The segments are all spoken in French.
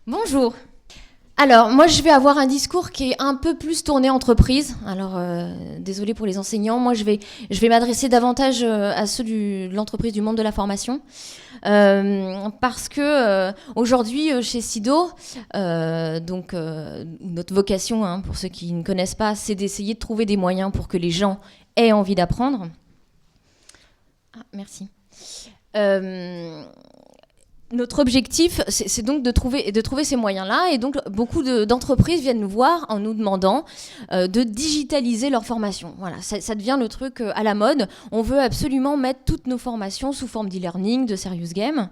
Bonjour. Alors, moi, je vais avoir un discours qui est un peu plus tourné entreprise. Alors, désolé pour les enseignants. Moi, je vais m'adresser davantage à ceux de l'entreprise du monde de la formation. Parce que aujourd'hui, chez SIDO, notre vocation, pour ceux qui ne connaissent pas, c'est d'essayer de trouver des moyens pour que les gens aient envie d'apprendre. Ah, merci. Notre objectif, c'est donc de trouver ces moyens-là. Et donc, beaucoup d'entreprises viennent nous voir en nous demandant de digitaliser leur formation. Voilà, ça devient le truc à la mode. On veut absolument mettre toutes nos formations sous forme d'e-learning, de serious game.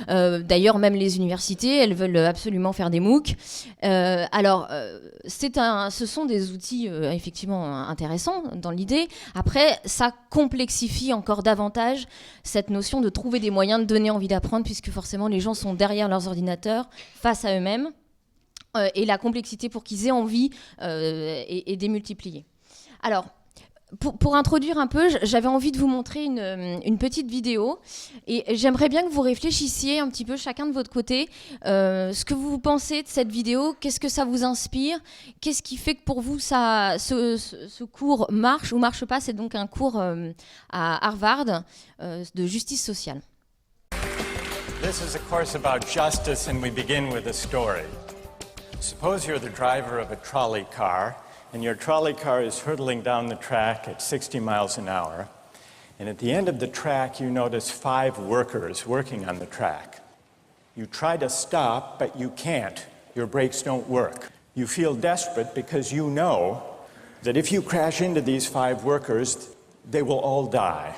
D'ailleurs, même les universités, elles veulent absolument faire des MOOC. Ce sont des outils effectivement intéressants dans l'idée. Après, ça complexifie encore davantage cette notion de trouver des moyens de donner envie d'apprendre, puisque forcément les gens sont derrière leurs ordinateurs, face à eux-mêmes, et la complexité pour qu'ils aient envie est démultipliée. Alors, pour introduire un peu, j'avais envie de vous montrer une petite vidéo, et j'aimerais bien que vous réfléchissiez un petit peu chacun de votre côté, ce que vous pensez de cette vidéo, qu'est-ce que ça vous inspire, qu'est-ce qui fait que pour vous ce cours marche ou marche pas. C'est donc un cours à Harvard de justice sociale. This is a course about justice, and we begin with a story. Suppose you're the driver of a trolley car, and your trolley car is hurtling down the track at 60 miles an hour, and at the end of the track you notice 5 workers working on the track. You try to stop, but you can't. Your brakes don't work. You feel desperate because you know that if you crash into these 5 workers, they will all die.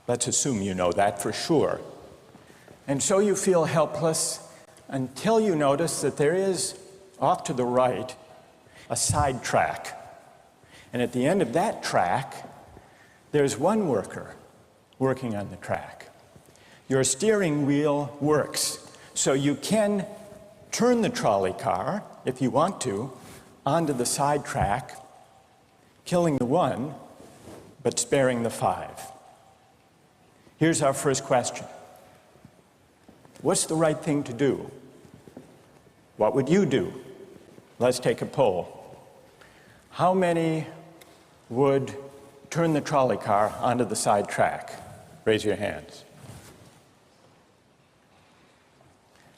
Let's assume you know that for sure. And so you feel helpless until you notice that there is, off to the right, a side track. And at the end of that track, there's one worker working on the track. Your steering wheel works, so you can turn the trolley car, if you want to, onto the side track, killing the one, but sparing the 5. Here's our first question. What's the right thing to do? What would you do? Let's take a poll. How many would turn the trolley car onto the side track? Raise your hands.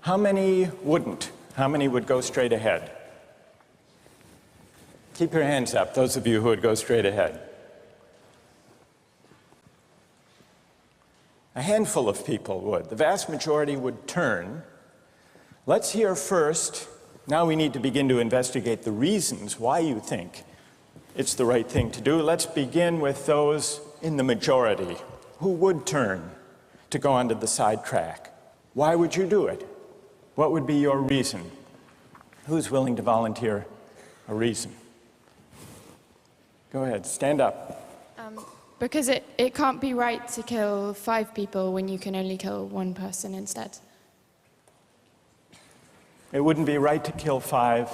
How many wouldn't? How many would go straight ahead? Keep your hands up, those of you who would go straight ahead. A handful of people would. The vast majority would turn. Let's hear first. Now we need to begin to investigate the reasons why you think it's the right thing to do. Let's begin with those in the majority who would turn to go onto the side track. Why would you do it? What would be your reason? Who's willing to volunteer a reason? Go ahead, stand up. Because it can't be right to kill 5 people when you can only kill 1 person instead. It wouldn't be right to kill 5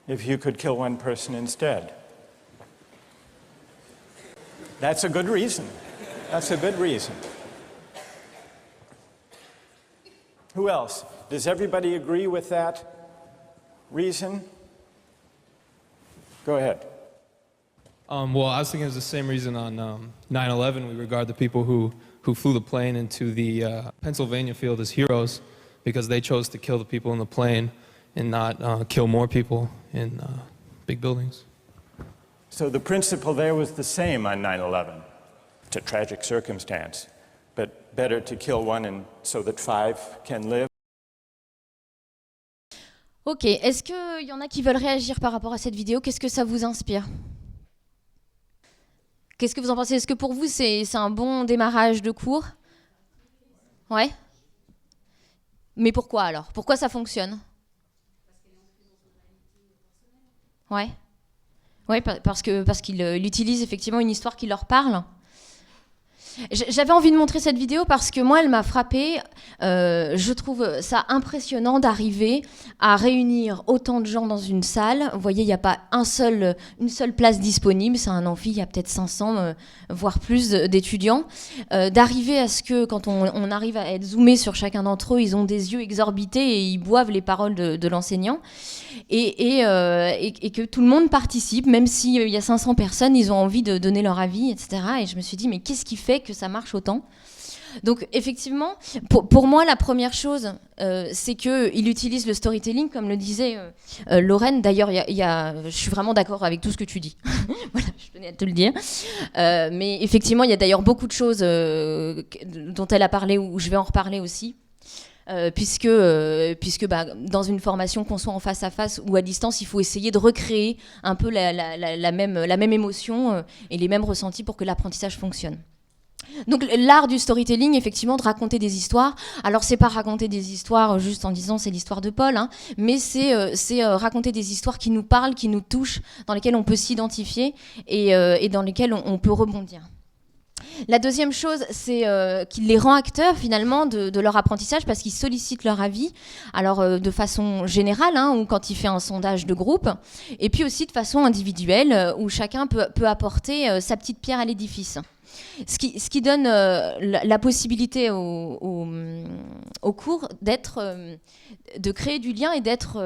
if you could kill 1 person instead. That's a good reason. That's a good reason. Who else? Does everybody agree with that reason? Go ahead. Well, I was thinking it was the same reason on 9/11. We regard the people who flew the plane into the Pennsylvania field as heroes because they chose to kill the people in the plane and not kill more people in big buildings. So the principle there was the same on 9/11. It's a tragic circumstance, but better to kill 1 and so that 5 can live. Ok, est-ce qu'il y en a qui veulent réagir par rapport à cette vidéo? Qu'est-ce que ça vous inspire? Qu'est-ce que vous en pensez? Est-ce que pour vous, c'est un bon démarrage de cours? Ouais. Mais pourquoi alors? Pourquoi ça fonctionne? Ouais. Ouais, parce qu'il utilise effectivement une histoire qui leur parle. J'avais envie de montrer cette vidéo parce que moi, elle m'a frappée. Je trouve ça impressionnant d'arriver à réunir autant de gens dans une salle. Vous voyez, il n'y a pas une seule place disponible. C'est un amphi, il y a peut-être 500, voire plus d'étudiants. D'arriver à ce que, quand on arrive à être zoomé sur chacun d'entre eux, ils ont des yeux exorbités et ils boivent les paroles de l'enseignant. Et que tout le monde participe, même s'il y a 500 personnes, ils ont envie de donner leur avis, etc. Et je me suis dit, mais qu'est-ce qui fait que ça marche autant ? Donc effectivement, pour moi, la première chose, c'est qu'il utilise le storytelling, comme le disait Lorraine. D'ailleurs, je suis vraiment d'accord avec tout ce que tu dis. Voilà, je tenais à te le dire. Mais effectivement, il y a d'ailleurs beaucoup de choses dont elle a parlé, où je vais en reparler aussi. Puisque dans une formation, qu'on soit en face à face ou à distance, il faut essayer de recréer un peu la même émotion et les mêmes ressentis pour que l'apprentissage fonctionne. Donc l'art du storytelling, effectivement, de raconter des histoires. Alors c'est pas raconter des histoires juste en disant c'est l'histoire de Paul, hein, mais c'est raconter des histoires qui nous parlent, qui nous touchent, dans lesquelles on peut s'identifier et dans lesquelles on peut rebondir. La deuxième chose, c'est qu'il les rend acteurs finalement de leur apprentissage parce qu'ils sollicitent leur avis, alors de façon générale, hein, ou quand il fait un sondage de groupe, et puis aussi de façon individuelle, où chacun peut apporter sa petite pierre à l'édifice. Ce qui donne la possibilité au cours de créer du lien et d'être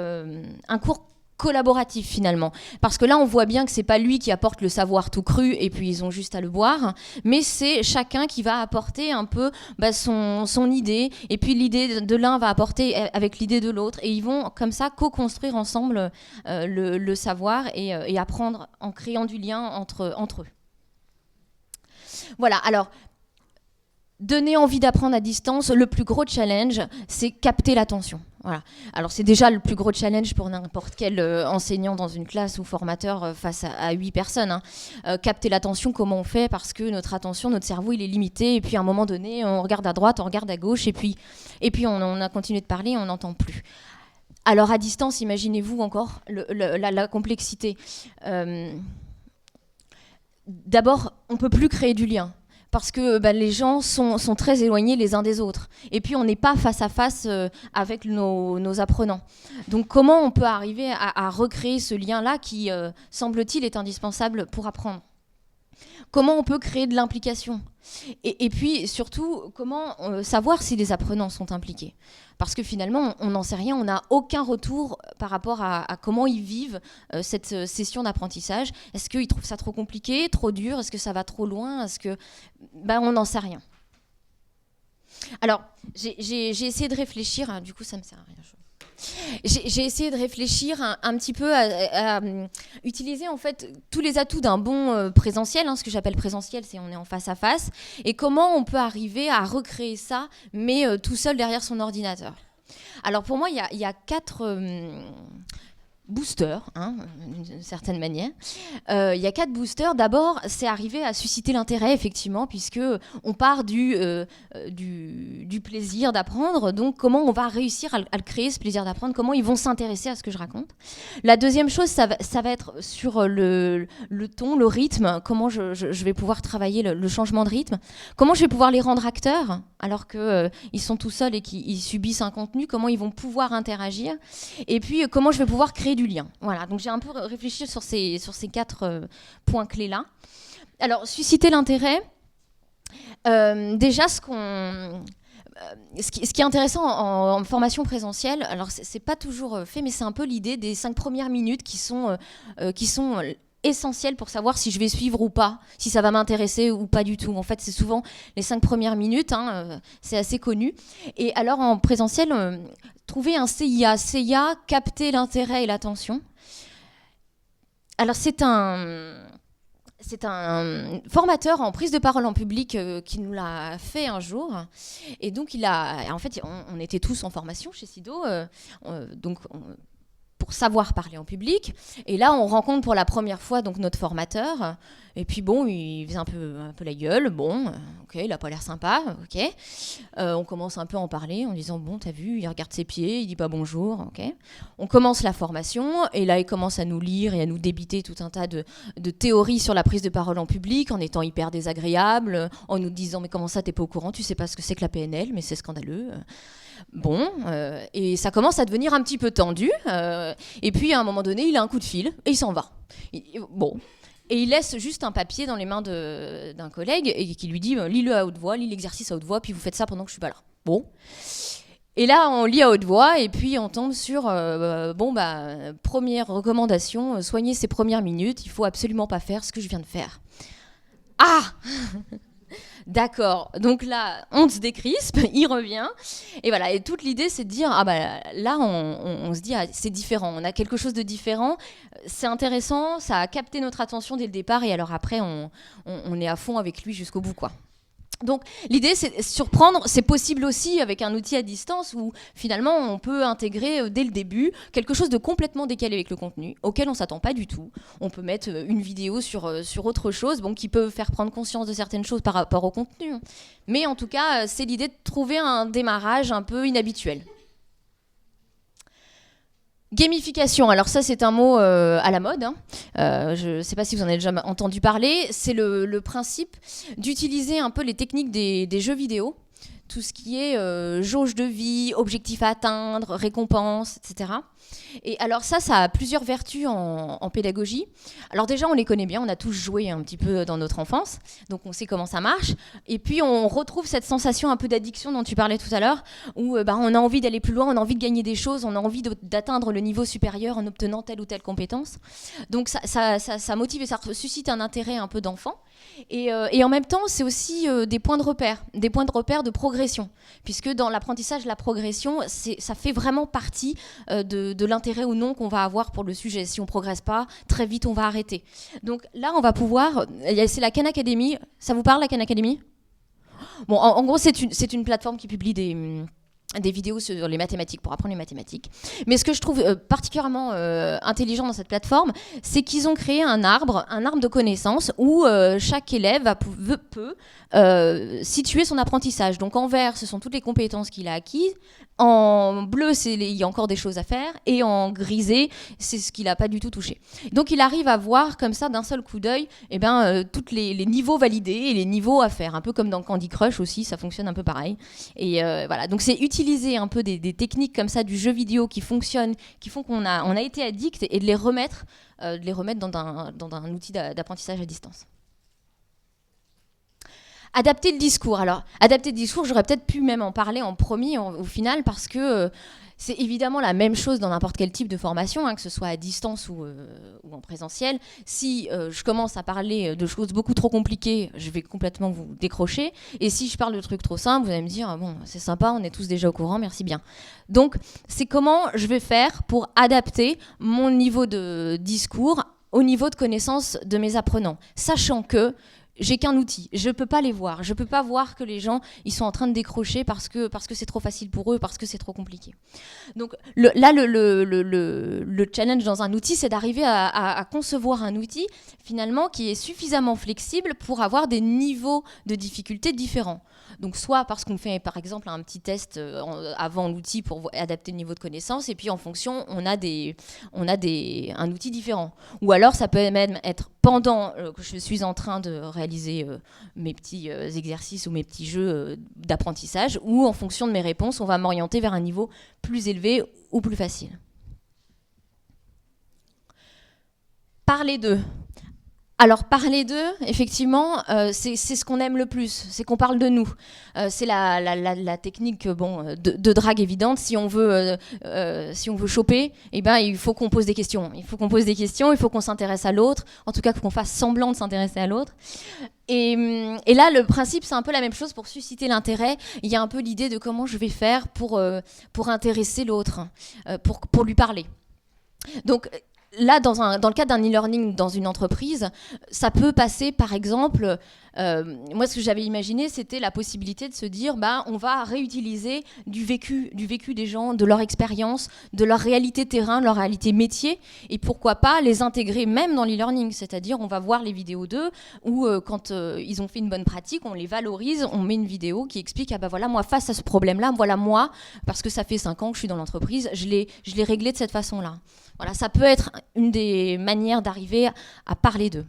un cours collaboratif finalement, parce que là on voit bien que c'est pas lui qui apporte le savoir tout cru et puis ils ont juste à le boire, mais c'est chacun qui va apporter un peu son idée, et puis l'idée de l'un va apporter avec l'idée de l'autre, et ils vont comme ça co-construire ensemble le savoir et apprendre en créant du lien entre eux. Voilà, alors donner envie d'apprendre à distance, le plus gros challenge, c'est capter l'attention. Voilà. Alors c'est déjà le plus gros challenge pour n'importe quel enseignant dans une classe ou formateur face à 8 personnes. Hein. Capter l'attention, comment on fait ? Parce que notre attention, notre cerveau, il est limité. Et puis à un moment donné, on regarde à droite, on regarde à gauche. Et puis on a continué de parler et on n'entend plus. Alors à distance, imaginez-vous encore la complexité. D'abord, on ne peut plus créer du lien. Parce que les gens sont très éloignés les uns des autres. Et puis, on n'est pas face à face avec nos apprenants. Donc, comment on peut arriver à recréer ce lien-là qui, semble-t-il, est indispensable pour apprendre ? Comment on peut créer de l'implication ? Et puis, surtout, comment savoir si les apprenants sont impliqués ? Parce que finalement, on n'en sait rien, on n'a aucun retour par rapport à comment ils vivent cette session d'apprentissage. Est-ce qu'ils trouvent ça trop compliqué, trop dur ? Est-ce que ça va trop loin ? On n'en sait rien. Alors, j'ai essayé de réfléchir, hein, du coup ça me sert à rien. J'ai essayé de réfléchir un petit peu à utiliser en fait tous les atouts d'un bon présentiel, hein, ce que j'appelle présentiel, c'est on est en face à face, et comment on peut arriver à recréer ça, mais tout seul derrière son ordinateur. Alors pour moi, il y a 4 boosters, hein, d'une certaine manière. Il y a 4 boosters. D'abord, c'est arriver à susciter l'intérêt, effectivement, puisque on part du plaisir d'apprendre. Donc, comment on va réussir à le créer, ce plaisir d'apprendre ? Comment ils vont s'intéresser à ce que je raconte ? La deuxième chose, ça va être sur le ton, le rythme. Comment je vais pouvoir travailler le changement de rythme ? Comment je vais pouvoir les rendre acteurs, alors qu'ils sont tout seuls et qu'ils subissent un contenu ? Comment ils vont pouvoir interagir ? Et puis, comment je vais pouvoir créer du lien. Voilà, donc j'ai un peu réfléchi sur ces 4 points clés-là. Alors, susciter l'intérêt, déjà ce qui est intéressant en formation présentielle, alors c'est pas toujours fait, mais c'est un peu l'idée des 5 premières minutes qui sont essentielles pour savoir si je vais suivre ou pas, si ça va m'intéresser ou pas du tout. En fait, c'est souvent les 5 premières minutes, hein, c'est assez connu. Et alors, en présentiel, trouver un CIA. CIA, capter l'intérêt et l'attention. Alors, c'est un formateur en prise de parole en public qui nous l'a fait un jour. Et donc, en fait, on était tous en formation chez Sido, pour savoir parler en public. Et là, on rencontre pour la première fois donc, notre formateur Et puis bon, il faisait un peu la gueule. Bon, ok, il a pas l'air sympa. Ok. On commence un peu à en parler en disant bon, t'as vu, il regarde ses pieds, il dit pas bonjour. Ok. On commence la formation et là, il commence à nous lire et à nous débiter tout un tas de théories sur la prise de parole en public, en étant hyper désagréable, en nous disant mais comment ça, t'es pas au courant, tu sais pas ce que c'est que la PNL, mais c'est scandaleux. Bon, et ça commence à devenir un petit peu tendu. Et puis à un moment donné, il a un coup de fil et il s'en va. Bon. Et il laisse juste un papier dans les mains d'un collègue et qui lui dit lis-le à haute voix, lis l'exercice à haute voix, puis vous faites ça pendant que je suis pas là. Bon. Et là, on lit à haute voix et puis on tombe sur première recommandation, soigner ses premières minutes, il faut absolument pas faire ce que je viens de faire. Ah D'accord, donc là, on se décrispe, il revient, et voilà, et toute l'idée, c'est de dire, là, on se dit, c'est différent, on a quelque chose de différent, c'est intéressant, ça a capté notre attention dès le départ, et alors après, on est à fond avec lui jusqu'au bout, quoi. Donc l'idée, c'est surprendre, c'est possible aussi avec un outil à distance où finalement on peut intégrer dès le début quelque chose de complètement décalé avec le contenu, auquel on ne s'attend pas du tout. On peut mettre une vidéo sur autre chose qui peut faire prendre conscience de certaines choses par rapport au contenu. Mais en tout cas, c'est l'idée de trouver un démarrage un peu inhabituel. Gamification, alors ça c'est un mot à la mode, hein. Je ne sais pas si vous en avez déjà entendu parler, c'est le principe d'utiliser un peu les techniques des jeux vidéo, tout ce qui est jauge de vie, objectif à atteindre, récompense, etc. Et alors ça a plusieurs vertus en pédagogie. Alors déjà, on les connaît bien, on a tous joué un petit peu dans notre enfance, donc on sait comment ça marche. Et puis on retrouve cette sensation un peu d'addiction dont tu parlais tout à l'heure, où on a envie d'aller plus loin, on a envie de gagner des choses, on a envie d'atteindre le niveau supérieur en obtenant telle ou telle compétence. Donc ça motive et ça suscite un intérêt un peu d'enfant. Et en même temps, c'est aussi des points de repère de progression, puisque dans l'apprentissage, la progression, ça fait vraiment partie de l'intérêt ou non qu'on va avoir pour le sujet. Si on ne progresse pas, très vite, on va arrêter. Donc là, on va pouvoir... C'est la Khan Academy. Ça vous parle, la Khan Academy ? Bon, en gros, c'est une plateforme qui publie des vidéos sur les mathématiques, pour apprendre les mathématiques. Mais ce que je trouve particulièrement intelligent dans cette plateforme, c'est qu'ils ont créé un arbre de connaissances où chaque élève peut situer son apprentissage. Donc en vert, ce sont toutes les compétences qu'il a acquises. En bleu, il y a encore des choses à faire. Et en grisé, c'est ce qu'il n'a pas du tout touché. Donc il arrive à voir comme ça, d'un seul coup d'œil, tous les niveaux validés et les niveaux à faire. Un peu comme dans Candy Crush aussi, ça fonctionne un peu pareil. Et voilà, donc c'est utiliser un peu des techniques comme ça du jeu vidéo qui fonctionnent, qui font qu'on a été addict, et de les remettre dans un outil d'apprentissage à distance. Adapter le discours. Alors, adapter le discours, j'aurais peut-être pu même en parler en premier au final, parce que c'est évidemment la même chose dans n'importe quel type de formation, hein, que ce soit à distance ou en présentiel. Si je commence à parler de choses beaucoup trop compliquées, je vais complètement vous décrocher. Et si je parle de trucs trop simples, vous allez me dire bon, c'est sympa, on est tous déjà au courant, merci bien. Donc, c'est comment je vais faire pour adapter mon niveau de discours au niveau de connaissance de mes apprenants, sachant que j'ai qu'un outil, je peux pas les voir, je peux pas voir que les gens ils sont en train de décrocher parce que c'est trop facile pour eux, parce que c'est trop compliqué. Donc le challenge dans un outil, c'est d'arriver à concevoir un outil finalement qui est suffisamment flexible pour avoir des niveaux de difficulté différents. Donc soit parce qu'on fait par exemple un petit test avant l'outil pour adapter le niveau de connaissance, et puis en fonction on a un outil différent. Ou alors ça peut même être pendant que je suis en train de réaliser mes petits exercices ou mes petits jeux d'apprentissage, ou en fonction de mes réponses, on va m'orienter vers un niveau plus élevé ou plus facile. Parler d'eux. Alors, parler d'eux, effectivement, c'est ce qu'on aime le plus, c'est qu'on parle de nous. C'est la technique de drague évidente. Si on veut choper, il faut qu'on pose des questions. Il faut qu'on s'intéresse à l'autre, en tout cas qu'on fasse semblant de s'intéresser à l'autre. Et là, le principe, c'est un peu la même chose pour susciter l'intérêt. Il y a un peu l'idée de comment je vais faire pour intéresser l'autre, pour lui parler. Donc, Là, dans le cadre d'un e-learning dans une entreprise, ça peut passer, par exemple, moi ce que j'avais imaginé, c'était la possibilité de se dire, on va réutiliser du vécu des gens, de leur expérience, de leur réalité terrain, de leur réalité métier, et pourquoi pas les intégrer même dans l'e-learning, c'est-à-dire on va voir les vidéos d'eux, ou quand ils ont fait une bonne pratique, on les valorise, on met une vidéo qui explique, voilà, moi face à ce problème-là, voilà moi, parce que ça fait 5 ans que je suis dans l'entreprise, je l'ai réglé de cette façon-là. Voilà, ça peut être une des manières d'arriver à parler d'eux.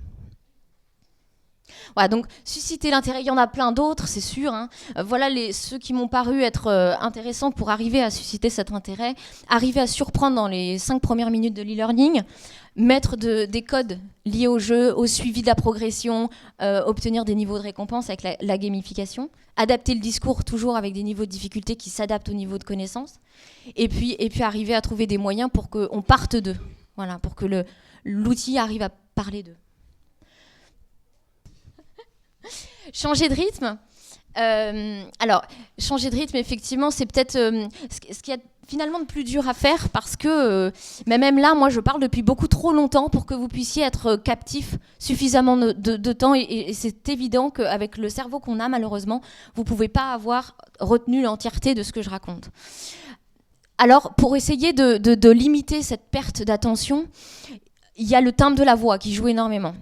Voilà, donc susciter l'intérêt, il y en a plein d'autres, c'est sûr. Voilà ceux qui m'ont paru être intéressants pour arriver à susciter cet intérêt, arriver à surprendre dans les 5 premières minutes de l'e-learning, mettre des codes liés au jeu, au suivi de la progression, obtenir des niveaux de récompense avec la gamification, adapter le discours toujours avec des niveaux de difficulté qui s'adaptent au niveau de connaissance, et puis arriver à trouver des moyens pour qu'on parte d'eux, voilà, pour que l'outil arrive à parler d'eux. Changer de rythme. Alors, changer de rythme, effectivement, c'est peut-être ce qui est finalement de plus dur à faire parce que, mais même là, moi, je parle depuis beaucoup trop longtemps pour que vous puissiez être captif suffisamment de temps et c'est évident qu'avec le cerveau qu'on a, malheureusement, vous ne pouvez pas avoir retenu l'entièreté de ce que je raconte. Alors, pour essayer de limiter cette perte d'attention, il y a le timbre de la voix qui joue énormément.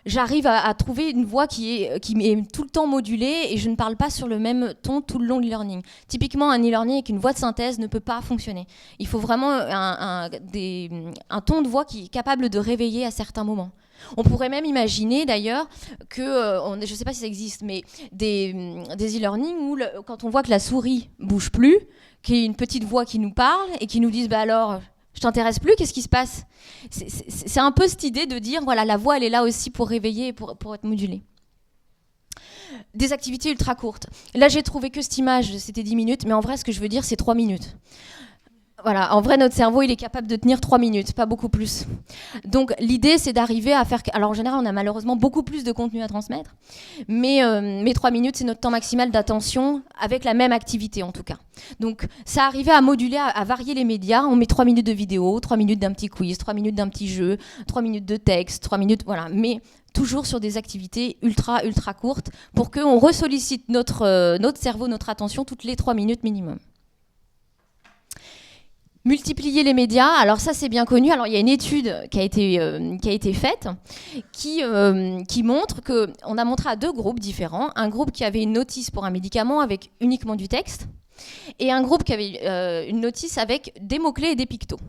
J'arrive à trouver une voix qui est tout le temps modulée et je ne parle pas sur le même ton tout le long de l'e-learning. Typiquement, un e-learning avec une voix de synthèse ne peut pas fonctionner. Il faut vraiment un ton de voix qui est capable de réveiller à certains moments. On pourrait même imaginer d'ailleurs que, je ne sais pas si ça existe, mais des e-learning où quand on voit que la souris bouge plus, qu'il y ait une petite voix qui nous parle et qui nous dise alors... Je t'intéresse plus, qu'est-ce qui se passe ? C'est un peu cette idée de dire, voilà, la voix, elle est là aussi pour réveiller et pour être modulée. Des activités ultra courtes. Là, j'ai trouvé que cette image, c'était 10 minutes, mais en vrai, ce que je veux dire, c'est 3 minutes. Voilà, en vrai, notre cerveau, il est capable de tenir 3 minutes, pas beaucoup plus. Donc, l'idée, c'est d'arriver à faire... Alors, en général, on a malheureusement beaucoup plus de contenu à transmettre, mais 3 minutes, c'est notre temps maximal d'attention avec la même activité, en tout cas. Donc, ça arrivait à moduler, à varier les médias. On met 3 minutes de vidéo, 3 minutes d'un petit quiz, 3 minutes d'un petit jeu, 3 minutes de texte, 3 minutes... Voilà, mais toujours sur des activités ultra courtes pour qu'on ressollicite notre cerveau, notre attention toutes les 3 minutes minimum. Multiplier les médias, alors ça c'est bien connu. Alors il y a une étude qui a été faite qui montre qu'on a montré à 2 groupes différents. Un groupe qui avait une notice pour un médicament avec uniquement du texte et un groupe qui avait une notice avec des mots-clés et des pictos.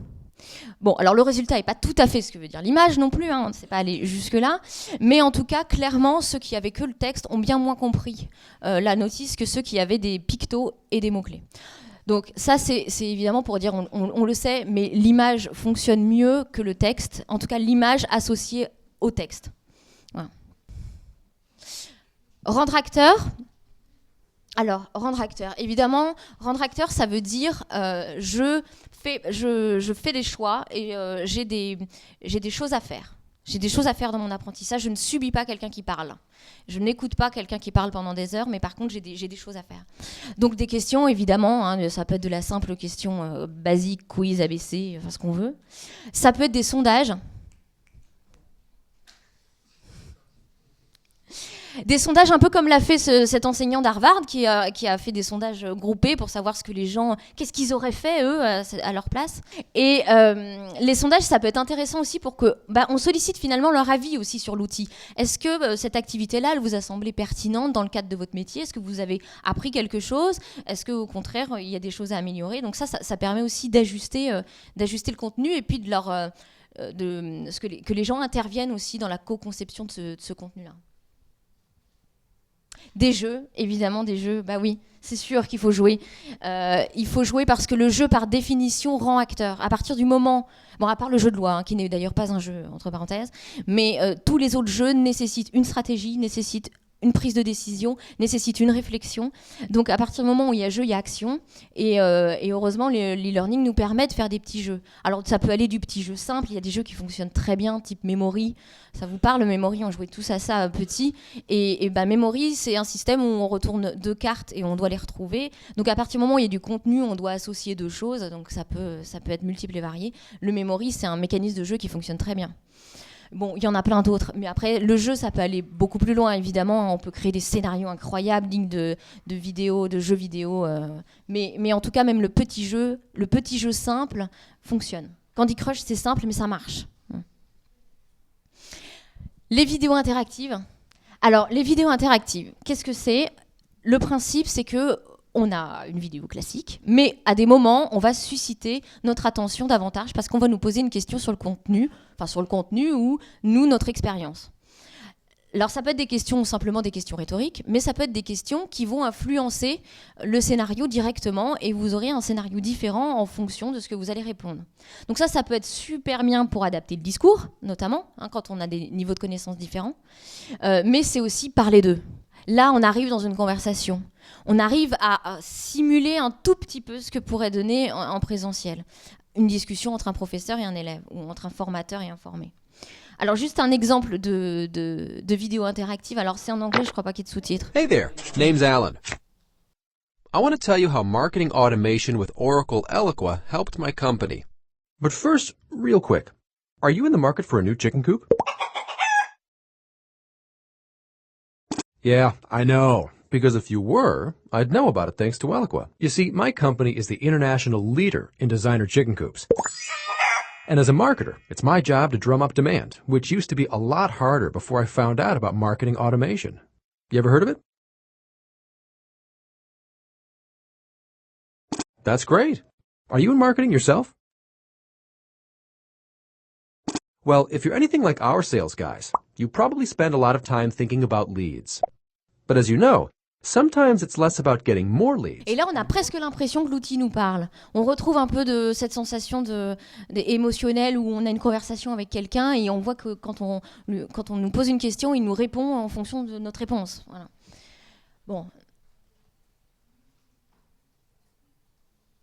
Bon, alors le résultat n'est pas tout à fait ce que veut dire l'image non plus, on ne sait pas aller jusque-là, mais en tout cas, clairement, ceux qui avaient que le texte ont bien moins compris la notice que ceux qui avaient des pictos et des mots-clés. Donc ça, c'est évidemment pour dire, on le sait, mais l'image fonctionne mieux que le texte, en tout cas l'image associée au texte. Voilà. Rendre acteur. Alors, rendre acteur. Évidemment, rendre acteur, ça veut dire je fais des choix et j'ai des choses à faire. J'ai des choses à faire dans mon apprentissage. Je ne subis pas quelqu'un qui parle. Je n'écoute pas quelqu'un qui parle pendant des heures, mais par contre, j'ai des choses à faire. Donc, des questions, évidemment. Ça peut être de la simple question basique, quiz, ABC, enfin ce qu'on veut. Ça peut être des sondages. Des sondages un peu comme l'a fait cet enseignant d'Harvard qui a fait des sondages groupés pour savoir ce que les gens, qu'est-ce qu'ils auraient fait eux à leur place. Et les sondages, ça peut être intéressant aussi pour que on sollicite finalement leur avis aussi sur l'outil. Est-ce que cette activité-là, elle vous a semblé pertinente dans le cadre de votre métier ? Est-ce que vous avez appris quelque chose ? Est-ce qu'au contraire, il y a des choses à améliorer ? Donc ça permet aussi d'ajuster le contenu et puis que les gens interviennent aussi dans la co-conception de ce contenu-là. Des jeux, évidemment, des jeux, oui, c'est sûr qu'il faut jouer. Il faut jouer parce que le jeu, par définition, rend acteur. À partir du moment, à part le jeu de loi, qui n'est d'ailleurs pas un jeu, entre parenthèses, mais tous les autres jeux nécessitent une stratégie, nécessitent une prise de décision, nécessite une réflexion. Donc à partir du moment où il y a jeu, il y a action. Et heureusement, l'e-learning nous permet de faire des petits jeux. Alors ça peut aller du petit jeu simple, il y a des jeux qui fonctionnent très bien, type Memory. Ça vous parle, Memory? On jouait tous à ça petit. Et Memory, c'est un système où on retourne 2 cartes et on doit les retrouver. Donc à partir du moment où il y a du contenu, on doit associer 2 choses. Donc ça peut être multiple et varié. Le Memory, c'est un mécanisme de jeu qui fonctionne très bien. Bon, il y en a plein d'autres, mais après, le jeu, ça peut aller beaucoup plus loin, évidemment. On peut créer des scénarios incroyables, dignes de vidéos, de jeux vidéo. Mais en tout cas, même le petit jeu simple fonctionne. Candy Crush, c'est simple, mais ça marche. Les vidéos interactives. Alors, les vidéos interactives, qu'est-ce que c'est? Le principe, c'est que on a une vidéo classique, mais à des moments, on va susciter notre attention davantage parce qu'on va nous poser une question sur le contenu ou nous, notre expérience. Alors ça peut être des questions, simplement des questions rhétoriques, mais ça peut être des questions qui vont influencer le scénario directement et vous aurez un scénario différent en fonction de ce que vous allez répondre. Donc ça peut être super bien pour adapter le discours, notamment, quand on a des niveaux de connaissances différents, mais c'est aussi parler d'eux. Là, on arrive dans une conversation. On arrive à simuler un tout petit peu ce que pourrait donner en présentiel. Une discussion entre un professeur et un élève, ou entre un formateur et un formé. Alors, juste un exemple de vidéo interactive. Alors, c'est en anglais, je crois pas qu'il y ait de sous-titres. Hey there, name's Alan. I want to tell you how marketing automation with Oracle Eloqua helped my company. But first, real quick, are you in the market for a new chicken coop? Yeah, I know. Because if you were, I'd know about it thanks to Eloqua. You see, my company is the international leader in designer chicken coops. And as a marketer, it's my job to drum up demand, which used to be a lot harder before I found out about marketing automation. You ever heard of it? That's great. Are you in marketing yourself? Well, if you're anything like our sales guys, you probably spend a lot of time thinking about leads. But as you know, sometimes it's less about getting more leads. Et là, on a presque l'impression que l'outil nous parle. On retrouve un peu de cette sensation émotionnelle où on a une conversation avec quelqu'un et on voit que quand on nous pose une question, il nous répond en fonction de notre réponse. Voilà. Bon.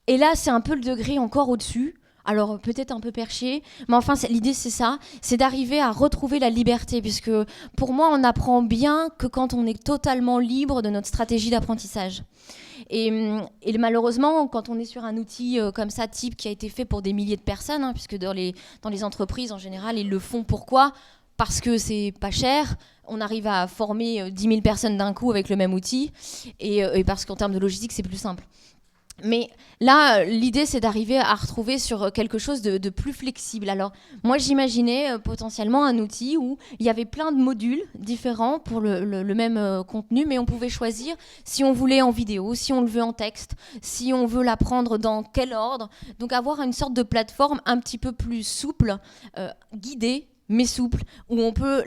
Et là, c'est un peu le degré encore au-dessus. Alors peut-être un peu perché, mais enfin l'idée c'est ça, c'est d'arriver à retrouver la liberté, puisque pour moi on apprend bien que quand on est totalement libre de notre stratégie d'apprentissage. Et malheureusement, quand on est sur un outil comme ça, type qui a été fait pour des milliers de personnes, puisque dans les entreprises en général, ils le font pourquoi ? Parce que c'est pas cher, on arrive à former 10 000 personnes d'un coup avec le même outil, et parce qu'en termes de logistique c'est plus simple. Mais là, l'idée, c'est d'arriver à retrouver sur quelque chose de plus flexible. Alors, moi, j'imaginais potentiellement un outil où il y avait plein de modules différents pour le même contenu, mais on pouvait choisir si on voulait en vidéo, si on le veut en texte, si on veut l'apprendre dans quel ordre. Donc, avoir une sorte de plateforme un petit peu plus souple, guidée, mais souple, où on peut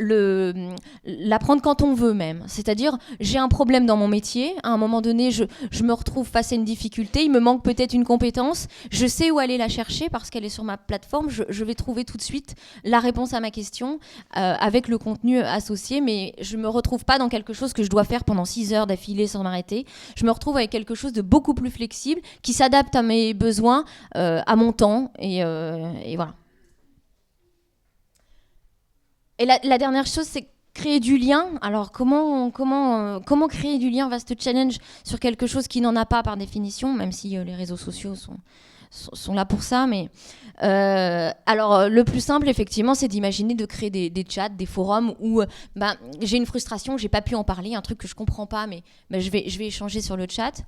l'apprendre quand on veut même. C'est-à-dire, j'ai un problème dans mon métier, à un moment donné, je me retrouve face à une difficulté, il me manque peut-être une compétence, je sais où aller la chercher parce qu'elle est sur ma plateforme, je vais trouver tout de suite la réponse à ma question avec le contenu associé, mais je me retrouve pas dans quelque chose que je dois faire pendant 6 heures d'affilée sans m'arrêter. Je me retrouve avec quelque chose de beaucoup plus flexible, qui s'adapte à mes besoins, à mon temps, et voilà. Et la dernière chose, c'est créer du lien. Alors, comment créer du lien, vaste challenge, sur quelque chose qui n'en a pas par définition, même si les réseaux sociaux sont là pour ça. Mais alors, le plus simple, effectivement, c'est d'imaginer de créer des chats, des forums où j'ai une frustration, j'ai pas pu en parler, un truc que je comprends pas, mais je vais échanger sur le chat.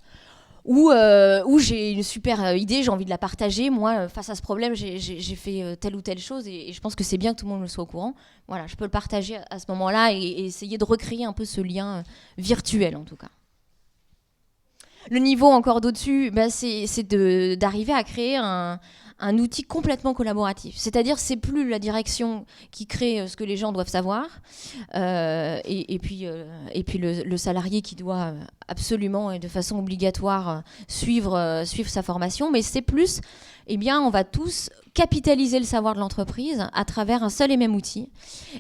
Ou j'ai une super idée, j'ai envie de la partager. Moi, face à ce problème, j'ai fait telle ou telle chose et je pense que c'est bien que tout le monde le soit au courant. Voilà, je peux le partager à ce moment-là et essayer de recréer un peu ce lien virtuel, en tout cas. Le niveau encore d'au-dessus, c'est d'arriver à créer un outil complètement collaboratif. C'est-à-dire, c'est plus la direction qui crée ce que les gens doivent savoir, et puis le salarié qui doit absolument et de façon obligatoire suivre sa formation, mais c'est plus eh bien, on va tous capitaliser le savoir de l'entreprise à travers un seul et même outil.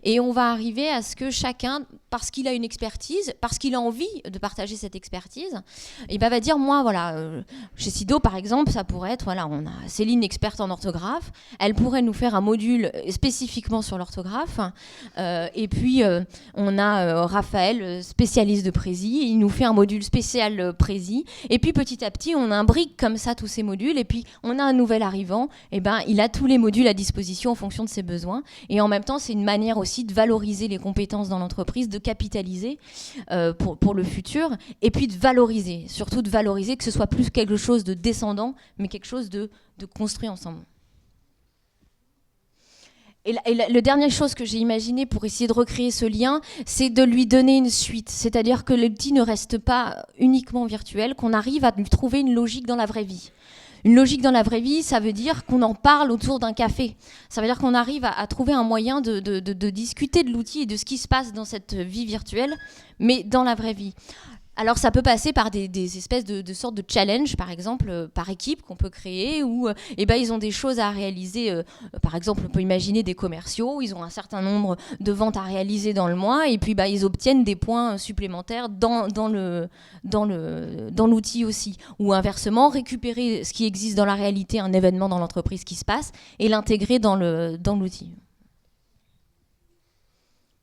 Et on va arriver à ce que chacun, parce qu'il a une expertise, parce qu'il a envie de partager cette expertise, et ben va dire, moi, voilà, chez Sido, par exemple, ça pourrait être, voilà, on a Céline, experte en orthographe, elle pourrait nous faire un module spécifiquement sur l'orthographe, et puis on a Raphaël, spécialiste de Prési, il nous fait un module spécial Prési, et puis petit à petit, on imbrique comme ça tous ces modules, et puis on a un nouvel arrivant, et ben il a tous les modules à disposition en fonction de ses besoins, et en même temps, c'est une manière aussi de valoriser les compétences dans l'entreprise, de capitaliser pour le futur, et puis de valoriser, surtout de valoriser, que ce soit plus quelque chose de descendant, mais quelque chose de construit ensemble. Et la dernière chose que j'ai imaginé pour essayer de recréer ce lien, c'est de lui donner une suite. C'est-à-dire que l'outil ne reste pas uniquement virtuel, qu'on arrive à lui trouver une logique dans la vraie vie. Une logique dans la vraie vie, ça veut dire qu'on en parle autour d'un café. Ça veut dire qu'on arrive à trouver un moyen de discuter de l'outil et de ce qui se passe dans cette vie virtuelle, mais dans la vraie vie. Alors ça peut passer par des espèces de sortes de challenge, par exemple, par équipe qu'on peut créer, où ils ont des choses à réaliser. Par exemple, on peut imaginer des commerciaux, ils ont un certain nombre de ventes à réaliser dans le mois, et puis ils obtiennent des points supplémentaires dans l'outil aussi. Ou inversement, récupérer ce qui existe dans la réalité, un événement dans l'entreprise qui se passe, et l'intégrer dans l'outil.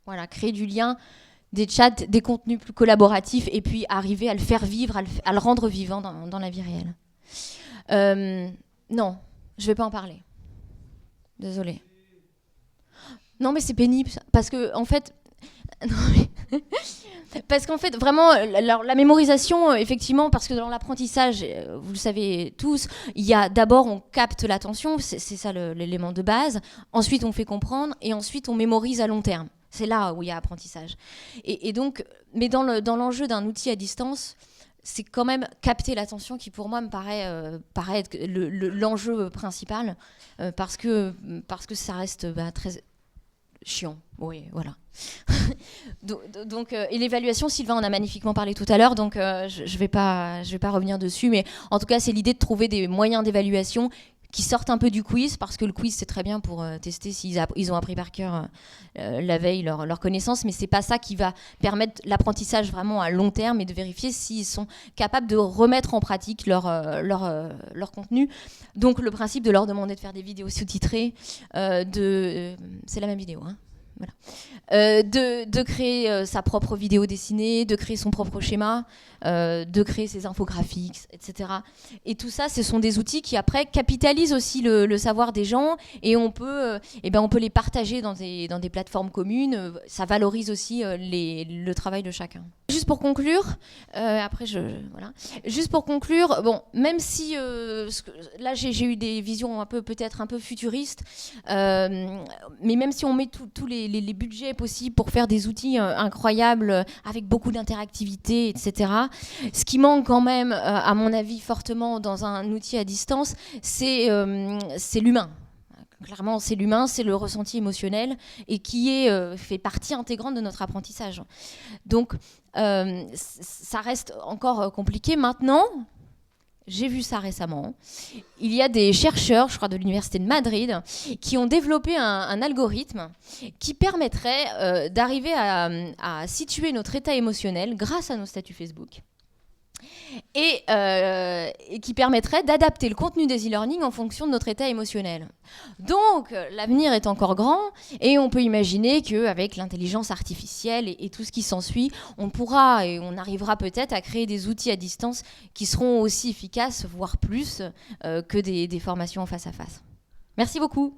Voilà, créer du lien, des chats, des contenus plus collaboratifs, et puis arriver à le faire vivre, à le rendre vivant dans la vie réelle. Non, je vais pas en parler. Désolée. Non, mais c'est pénible, parce que en fait... Parce qu'en fait, vraiment, la mémorisation, effectivement, parce que dans l'apprentissage, vous le savez tous, il y a d'abord, on capte l'attention, c'est ça l'élément de base, ensuite on fait comprendre, et ensuite on mémorise à long terme. C'est là où il y a apprentissage. Et donc, mais dans l'enjeu d'un outil à distance, c'est quand même capter l'attention qui, pour moi, me paraît être l'enjeu principal, parce que ça reste très chiant. Oui, voilà. Donc, et l'évaluation, Sylvain en a magnifiquement parlé tout à l'heure, donc je vais pas revenir dessus, mais en tout cas, c'est l'idée de trouver des moyens d'évaluation qui sortent un peu du quiz, parce que le quiz, c'est très bien pour tester s'ils ont appris par cœur la veille leur connaissance, mais c'est pas ça qui va permettre l'apprentissage vraiment à long terme, et de vérifier s'ils sont capables de remettre en pratique leur contenu. Donc le principe de leur demander de faire des vidéos sous-titrées, c'est la même vidéo, hein. Voilà. De créer sa propre vidéo dessinée, de créer son propre schéma, de créer ses infographiques, etc. Et tout ça, ce sont des outils qui après capitalisent aussi le savoir des gens, et on peut les partager dans des plateformes communes. Ça valorise aussi le travail de chacun. Juste pour conclure, Juste pour conclure, bon, même si là j'ai eu des visions peut-être un peu futuristes, mais même si on met tous les budgets possibles pour faire des outils incroyables avec beaucoup d'interactivité, etc., ce qui manque quand même, à mon avis, fortement dans un outil à distance, c'est l'humain. Clairement, c'est l'humain, c'est le ressenti émotionnel, et qui fait partie intégrante de notre apprentissage. Donc, ça reste encore compliqué. Maintenant, j'ai vu ça récemment, il y a des chercheurs, je crois de l'Université de Madrid, qui ont développé un algorithme qui permettrait d'arriver à situer notre état émotionnel grâce à nos statuts Facebook. Et qui permettrait d'adapter le contenu des e-learning en fonction de notre état émotionnel. Donc, l'avenir est encore grand, et on peut imaginer qu'avec l'intelligence artificielle et tout ce qui s'ensuit, on pourra et on arrivera peut-être à créer des outils à distance qui seront aussi efficaces, voire plus, que des formations en face à face. Merci beaucoup.